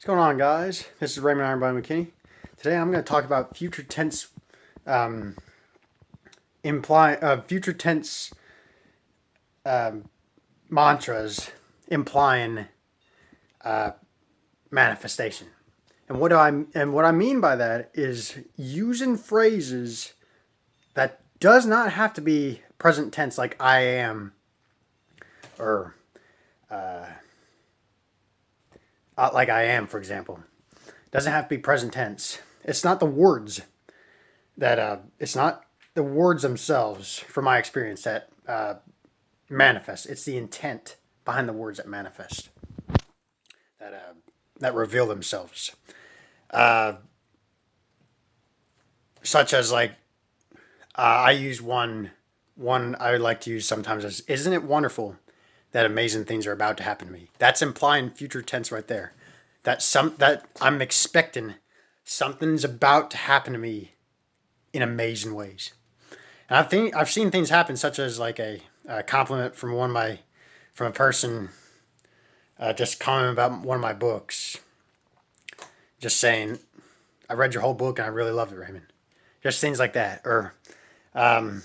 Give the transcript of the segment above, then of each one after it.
What's going on, guys? This is Raymond Ironbody McKinney. Today I'm going to talk about future tense, um, future tense um, mantras implying uh, manifestation. And what I mean by that is using phrases that does not have to be present tense, like I am, or like I am, for example. Doesn't have to be present tense. It's not the words it's not the words themselves, from my experience, that manifest. It's the intent behind the words that manifest, that reveal themselves. Uh, Such as, like, I use one I would like to use sometimes as, isn't it wonderful that amazing things are about to happen to me? That's implying future tense right there. That I'm expecting something's about to happen to me in amazing ways. And I've seen things happen, such as like a compliment from from a person, just commenting about one of my books, just saying, "I read your whole book and I really loved it, Raymond." Just things like that, or um,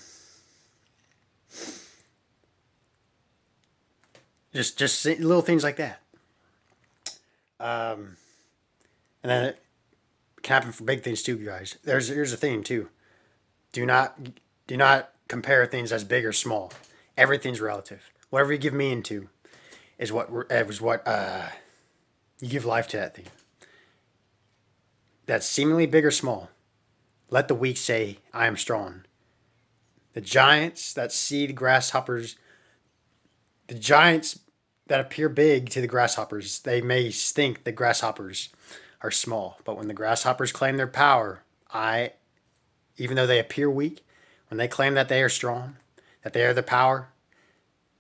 just little things like that. Um, and then it can happen for big things too, guys. Here's the thing too. Do not do not compare things as big or small. Everything's relative. Whatever you give meaning to is what you give life to, that thing. That's seemingly big or small. Let the weak say, "I am strong." The giants that see the giants that appear big to the grasshoppers, they may think the grasshoppers are small. But when the grasshoppers claim their power, even though they appear weak, when they claim that they are strong, that they are the power,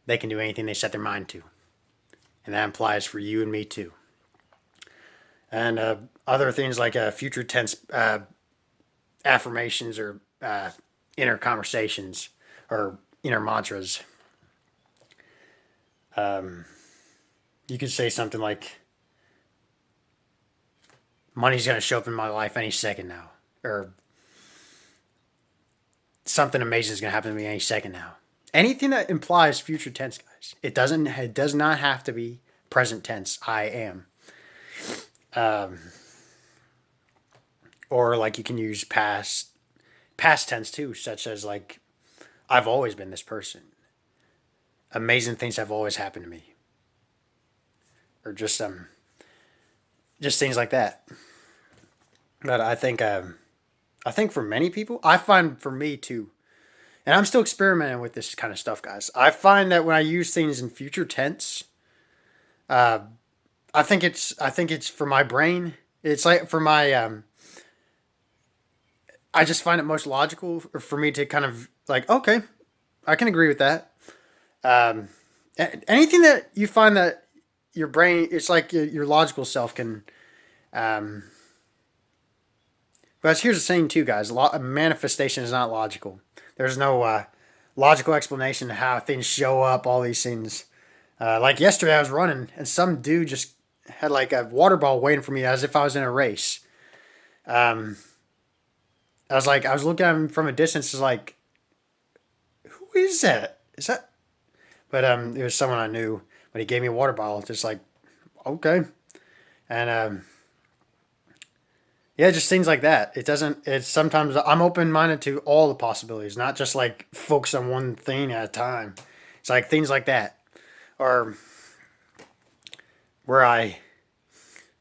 they can do anything they set their mind to. And that implies for you and me too. And other things like future tense affirmations, or inner conversations, or inner mantras. You could say something like, "Money's going to show up in my life any second now," or "Something amazing is going to happen to me any second now." Anything that implies future tense, guys. It does not have to be present tense. I am. Or, like, you can use past tense too, such as, like, "I've always been this person. Amazing things have always happened to me," or just things like that. But I think for many people, I find for me too, and I'm still experimenting with this kind of stuff, guys. I find that when I use things in future tense, uh, I think it's for my brain. It's like for my I just find it most logical for me to kind of, like, okay, I can agree with that. Um, Anything that you find that your brain, it's like your logical self can. Um, but here's the thing too, guys. Manifestation is not logical. There's no logical explanation of how things show up. All these things. Like yesterday, I was running and some dude just had like a water ball waiting for me as if I was in a race. Um, I was looking at him from a distance, like, "Who is that? Is that?" But it was someone I knew. But he gave me a water bottle, just like, okay. And yeah, just things like that. It doesn't. It's sometimes I'm open minded to all the possibilities, not just like focus on one thing at a time. It's like things like that, or where I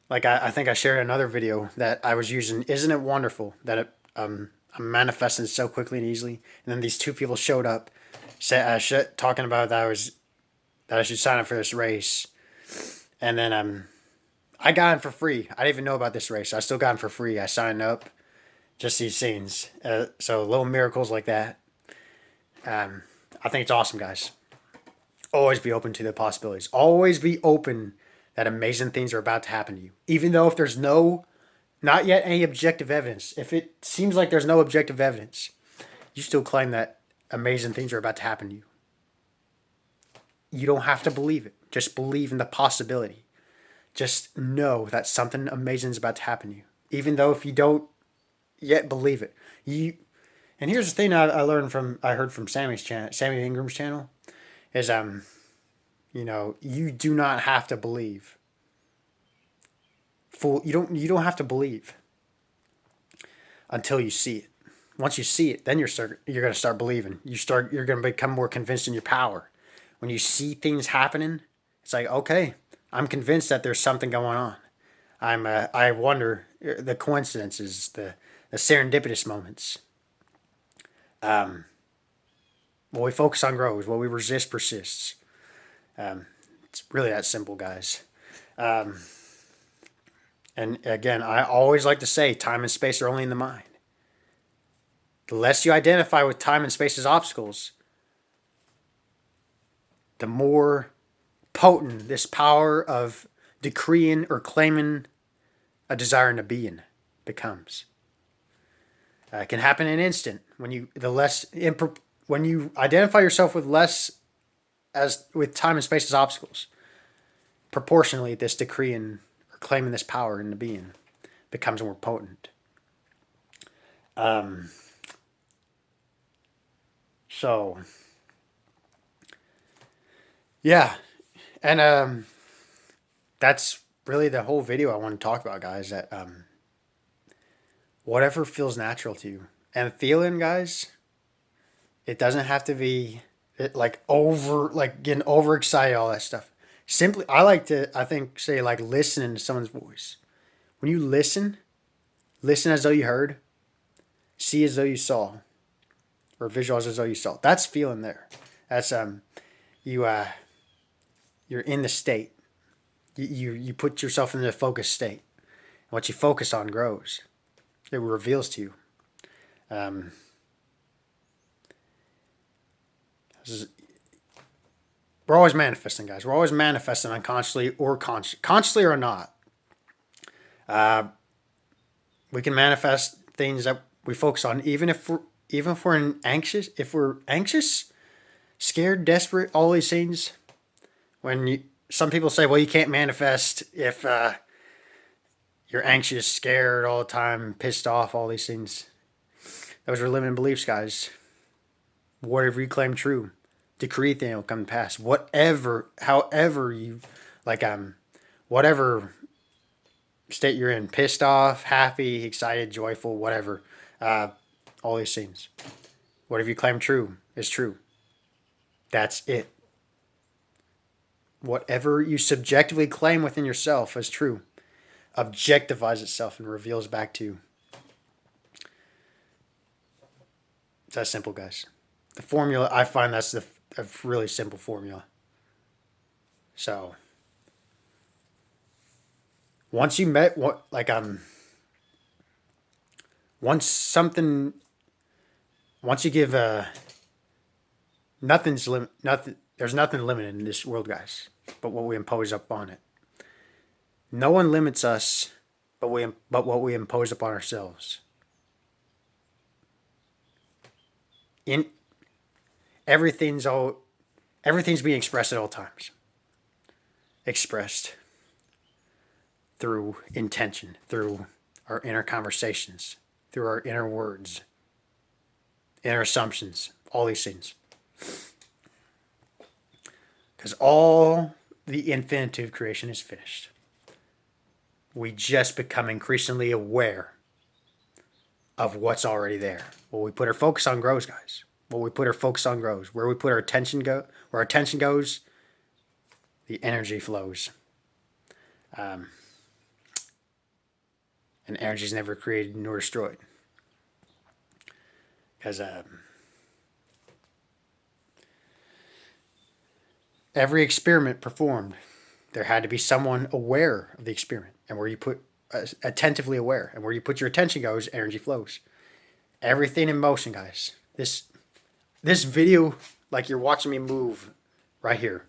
think I shared another video that I was using. Isn't it wonderful that I'm manifesting so quickly and easily? And then these two people showed up, talking about that I should sign up for this race, and then I got in for free. I didn't even know about this race. I still got in for free. I signed up. Just these scenes. So little miracles like that. I think it's awesome, guys. Always be open to the possibilities. Always be open that amazing things are about to happen to you. Even though if there's not yet any objective evidence. If it seems like there's no objective evidence, you still claim that amazing things are about to happen to you. You don't have to believe it. Just believe in the possibility. just know that something amazing is about to happen to you, even though if you don't yet believe it. And here's the thing I heard from Sammy's channel, Sammy Ingram's channel, is you do not have to believe. You don't have to believe until you see it. Once you see it, then you're going to start believing. You're going to become more convinced in your power. When you see things happening, it's like, okay, I'm convinced that there's something going on. I wonder the coincidences, the serendipitous moments. What we focus on grows. What we resist persists. It's really that simple, guys. And again, I always like to say time and space are only in the mind. The less you identify with time and space as obstacles, the more potent this power of decreeing or claiming a desire to be in becomes. It can happen in an instant when you identify yourself with time and space as obstacles. Proportionally, this decreeing or claiming this power into being becomes more potent. So, yeah, and that's really the whole video I want to talk about, guys. That whatever feels natural to you, and feeling, guys, it doesn't have to be getting overexcited, all that stuff. Simply, I think say like listening to someone's voice. When you listen as though you heard, see as though you saw, or visualize as though you saw. That's feeling there. That's you're in the state. You put yourself in the focused state. What you focus on grows. It reveals to you. We're always manifesting, guys. We're always manifesting unconsciously or consciously or not. We can manifest things that we focus on, even if we're anxious, scared, desperate, all these things. Some people say, well, you can't manifest if you're anxious, scared all the time, pissed off, all these things. Those are limiting beliefs, guys. Whatever you claim true, decree thing will come to pass. However you whatever state you're in, pissed off, happy, excited, joyful, whatever, all these things. Whatever you claim true is true. That's it. Whatever you subjectively claim within yourself as true objectivize itself and reveals back to you. It's that simple, guys. The formula, I find that's a really simple formula. So, once you give there's nothing limited in this world, guys, but what we impose upon it. No one limits us, but what we impose upon ourselves. Everything's being expressed at all times. Expressed through intention, through our inner conversations, through our inner words, inner assumptions, all these things. Because all the infinitive creation is finished. We just become increasingly aware of what's already there. What we put our focus on grows, guys. What we put our focus on grows. Where we put our attention where our attention goes, the energy flows. And energy is never created nor destroyed. Because every experiment performed, there had to be someone aware of the experiment. And where you put, attentively aware. And where you put your attention goes, energy flows. Everything in motion, guys. This video, like you're watching me move right here.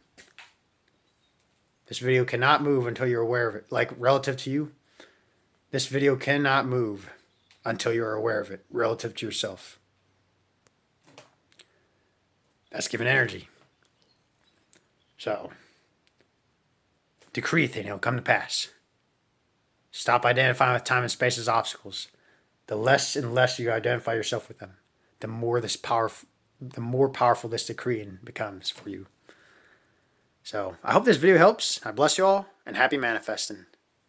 This video cannot move until you're aware of it. Like relative to you, this video cannot move until you're aware of it relative to yourself. That's giving energy. So, decree a thing, it'll come to pass. Stop identifying with time and space as obstacles. The less and less you identify yourself with them, the more powerful this decreeing becomes for you. So I hope this video helps. I bless you all, and happy manifesting.